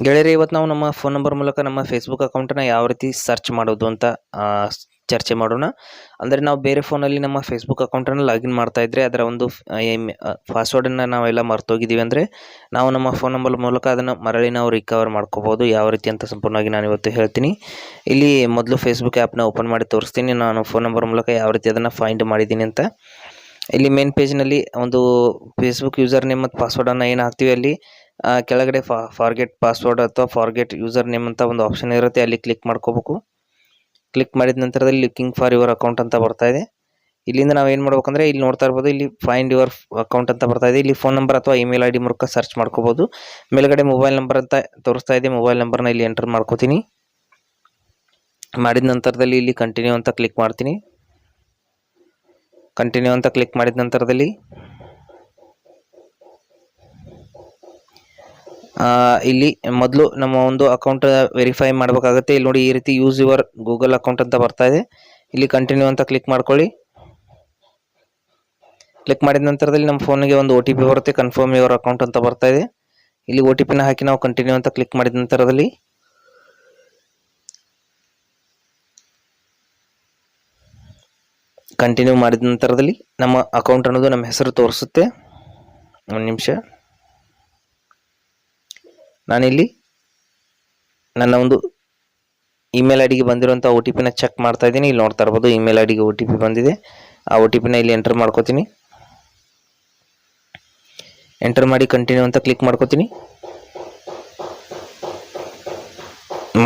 ಗೆಳೆಯರೇ, ಇವತ್ತು ನಾವು ನಮ್ಮ ಫೋನ್ ನಂಬರ್ ಮೂಲಕ ನಮ್ಮ ಫೇಸ್ಬುಕ್ ಅಕೌಂಟನ್ನು ಯಾವ ರೀತಿ ಸರ್ಚ್ ಮಾಡೋದು ಅಂತ ಚರ್ಚೆ ಮಾಡೋಣ. ಅಂದರೆ ನಾವು ಬೇರೆ ಫೋನಲ್ಲಿ ನಮ್ಮ ಫೇಸ್ಬುಕ್ ಅಕೌಂಟನ್ನು ಲಾಗಿನ್ ಮಾಡ್ತಾ ಇದ್ದರೆ ಅದರ ಒಂದು ಪಾಸ್ವರ್ಡನ್ನು ನಾವೆಲ್ಲ ಮರ್ತೋಗಿದ್ದೀವಿ ಅಂದರೆ ನಾವು ನಮ್ಮ ಫೋನ್ ನಂಬರ್ ಮೂಲಕ ಅದನ್ನು ಮರಳಿ ನಾವು ರಿಕವರ್ ಮಾಡ್ಕೋಬೋದು. ಯಾವ ರೀತಿ ಅಂತ ಸಂಪೂರ್ಣವಾಗಿ ನಾನು ಇವತ್ತು ಹೇಳ್ತೀನಿ. ಇಲ್ಲಿ ಮೊದಲು ಫೇಸ್ಬುಕ್ ಆ್ಯಪ್ನ ಓಪನ್ ಮಾಡಿ ತೋರಿಸ್ತೀನಿ, ನಾನು ಫೋನ್ ನಂಬರ್ ಮೂಲಕ ಯಾವ ರೀತಿ ಅದನ್ನು ಫೈಂಡ್ ಮಾಡಿದ್ದೀನಿ ಅಂತ. ಇಲ್ಲಿ ಮೇನ್ ಪೇಜ್ನಲ್ಲಿ ಒಂದು ಫೇಸ್ಬುಕ್ ಯೂಸರ್ ನೇಮ್ ಮತ್ತು ಪಾಸ್ವರ್ಡನ್ನು ಏನು ಹಾಕ್ತೀವಿ ಅಲ್ಲಿ ಕೆಳಗಡೆ ಫಾರ್ಗೆಟ್ ಪಾಸ್ವರ್ಡ್ ಅಥವಾ ಫಾರ್ಗೆಟ್ ಯೂಸರ್ ನೇಮ್ ಅಂತ ಒಂದು ಆಪ್ಷನ್ ಇರುತ್ತೆ, ಅಲ್ಲಿ ಕ್ಲಿಕ್ ಮಾಡ್ಕೋಬೇಕು. ಕ್ಲಿಕ್ ಮಾಡಿದ ನಂತರದಲ್ಲಿ ಲುಕಿಂಗ್ ಫಾರ್ ಯುವರ್ ಅಕೌಂಟ್ ಅಂತ ಬರ್ತಾ ಇದೆ. ಇಲ್ಲಿಂದ ನಾವು ಏನು ಮಾಡ್ಬೇಕಂದ್ರೆ ಇಲ್ಲಿ ನೋಡ್ತಾ ಇರ್ಬೋದು, ಇಲ್ಲಿ ಫೈಂಡ್ ಯುವರ್ ಅಕೌಂಟ್ ಅಂತ ಬರ್ತಾ ಇದೆ. ಇಲ್ಲಿ ಫೋನ್ ನಂಬರ್ ಅಥವಾ ಇಮೇಲ್ ID ಮೂಲಕ ಸರ್ಚ್ ಮಾಡ್ಕೋಬೋದು. ಮೇಲ್ಗಡೆ ಮೊಬೈಲ್ ನಂಬರ್ ಅಂತ ತೋರಿಸ್ತಾ ಇದೆ, ಮೊಬೈಲ್ ನಂಬರ್ನ ಇಲ್ಲಿ ಎಂಟರ್ ಮಾಡ್ಕೋತೀನಿ. ಮಾಡಿದ ನಂತರದಲ್ಲಿ ಇಲ್ಲಿ ಕಂಟಿನ್ಯೂ ಅಂತ ಕ್ಲಿಕ್ ಮಾಡ್ತೀನಿ. ಕಂಟಿನ್ಯೂ ಅಂತ ಕ್ಲಿಕ್ ಮಾಡಿದ ನಂತರದಲ್ಲಿ ಇಲ್ಲಿ ಮೊದಲು ನಮ್ಮ ಒಂದು ಅಕೌಂಟ್ ವೆರಿಫೈ ಮಾಡಬೇಕಾಗುತ್ತೆ. ಇಲ್ಲಿ ನೋಡಿ, ಈ ರೀತಿ ಯೂಸ್ ಯುವರ್ ಗೂಗಲ್ ಅಕೌಂಟ್ ಅಂತ ಬರ್ತಾ ಇದೆ. ಇಲ್ಲಿ ಕಂಟಿನ್ಯೂ ಅಂತ ಕ್ಲಿಕ್ ಮಾಡ್ಕೊಳ್ಳಿ. ಕ್ಲಿಕ್ ಮಾಡಿದ ನಂತರದಲ್ಲಿ ನಮ್ಮ ಫೋನಿಗೆ ಒಂದು OTP ಬರುತ್ತೆ, ಕನ್ಫರ್ಮ್ ಯುವರ್ ಅಕೌಂಟ್ ಅಂತ ಬರ್ತಾ ಇದೆ. ಇಲ್ಲಿ OTPನ ಹಾಕಿ ನಾವು ಕಂಟಿನ್ಯೂ ಅಂತ ಕ್ಲಿಕ್ ಮಾಡಿದ ನಂತರದಲ್ಲಿ ಕಂಟಿನ್ಯೂ ಮಾಡಿದ ನಂತರದಲ್ಲಿ ನಮ್ಮ ಅಕೌಂಟ್ ಅನ್ನೋದು ನಮ್ಮ ಹೆಸರು ತೋರಿಸುತ್ತೆ. ಒಂದು ನಿಮಿಷ, ನಾನಿಲ್ಲಿ ನನ್ನ ಒಂದು ಇಮೇಲ್ ID ಗೆ ಬಂದಿರುವಂಥ OTPನ ಚೆಕ್ ಮಾಡ್ತಾ ಇದ್ದೀನಿ. ಇಲ್ಲಿ ನೋಡ್ತಾ ಇರ್ಬೋದು, ಇಮೇಲ್ ID ಗೆ OTP ಬಂದಿದೆ. ಆ OTPನ ಇಲ್ಲಿ ಎಂಟರ್ ಮಾಡ್ಕೋತೀನಿ. ಎಂಟರ್ ಮಾಡಿ ಕಂಟಿನ್ಯೂ ಅಂತ ಕ್ಲಿಕ್ ಮಾಡ್ಕೋತೀನಿ.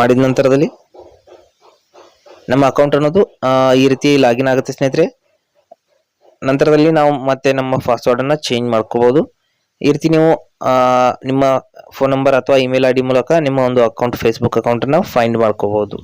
ಮಾಡಿದ ನಂತರದಲ್ಲಿ ನಮ್ಮ ಅಕೌಂಟ್ ಅನ್ನೋದು ಈ ರೀತಿ ಲಾಗಿನ್ ಆಗುತ್ತೆ ಸ್ನೇಹಿತರೆ. ನಂತರದಲ್ಲಿ ನಾವು ಮತ್ತೆ ನಮ್ಮ ಪಾಸ್ವರ್ಡನ್ನು ಚೇಂಜ್ ಮಾಡ್ಕೋಬೋದು. ಈ ರೀತಿ ನೀವು ನಿಮ್ಮ ಫೋನ್ ನಂಬರ್ ಅಥವಾ ಇಮೇಲ್ ID ಮೂಲಕ ನಿಮ್ಮ ಒಂದು ಅಕೌಂಟ್ ಫೇಸ್ಬುಕ್ ಅಕೌಂಟನ್ನು ಫೈಂಡ್ ಮಾಡ್ಕೋಬೋದು.